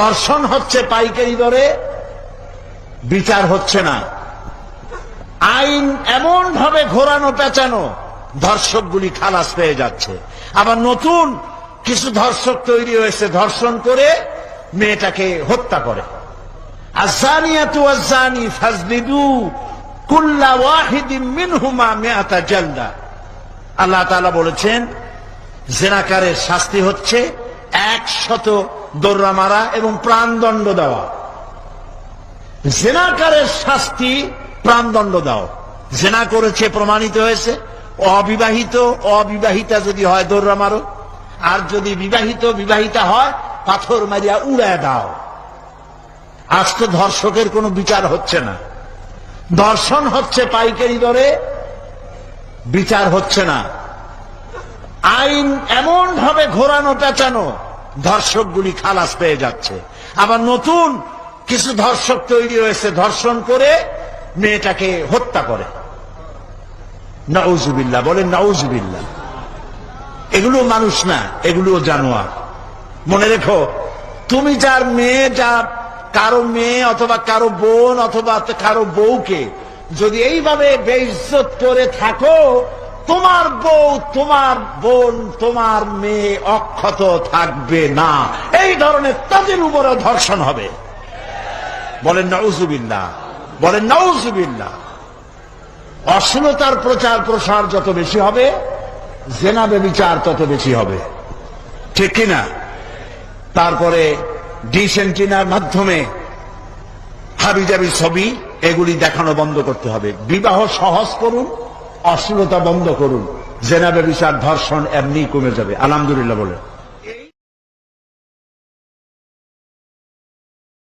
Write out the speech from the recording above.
দর্শন হচ্ছে পাইকারি দরে, বিচার হচ্ছে না। আইন এমন ভাবে ঘোরানো পেঁচানো, ধর্ষকগুলি খালাস পেয়ে যাচ্ছে। আবার নতুন কিছু ধর্ষক তৈরি হয়েছে, ধর্ষণ করে মেয়েটাকে হত্যা করে। আযানিয়াতু ওয়াযানি ফাজলিদু কুল্লা ওয়াহিদিন মিনহুমা মিআতা জালদা। আল্লাহ তাআলা বলেছেন জিনাকারের শাস্তি হচ্ছে 100 দৌড়া মারা এবং প্রাণদণ্ড দেওয়া। জিনাকারের শাস্তি প্রাণদণ্ড দাও। জিনা করেছে প্রমাণিত হয়েছে, অবিবাহিতা যদি হয় দৌড়া মারো, আর যদি বিবাহিতা হয় পাথর মারিয়া উড়ায় দাও। আজ তো ধর্ষকের কোনো বিচার হচ্ছে না। দর্শন হচ্ছে পাইকারি দরে, বিচার হচ্ছে না। আইন এমন ভাবে ঘোরানো পেঁচানো, ধর্ষকগুলি খালাস পেয়ে যাচ্ছে। আবার নতুন কিছু ধর্ষক তৈরি হয়েছে, ধর্ষণ করে মেয়েটাকে হত্যা করে। নাউজুবিল্লাহ, বলেন নাউজুবিল্লাহ। এগুলো মানুষ না, এগুলো জানোয়ার। মনে রেখো, তুমি যার মেয়ে, কারো মেয়ে অথবা কারো বোন অথবা কারো বউকে যদি এইভাবে বেইজ্জত করে থাকো, তোমার বউ, তোমার বোন, তোমার মেয়ে অক্ষত থাকবে না। এই ধরনের তাদের উপরে ধর্ষণ হবে। বলেন নাউজুবিল্লাহ, বলেন নাউজুবিল্লাহ। অশ্লীলতার প্রচার প্রসার যত বেশি হবে, জেনা ব্যভিচার তত বেশি হবে, ঠিক কিনা? তারপরে ডিশ এন্টিনার মাধ্যমে হাবিজাবি ছবি এগুলি দেখানো বন্ধ করতে হবে। বিবাহ সহজ করুন, অশ্লীলতা বন্ধ করুন, জেনা ব্যভিচার ধর্ষণ এমনি কমে যাবে। আলহামদুলিল্লাহ বলে।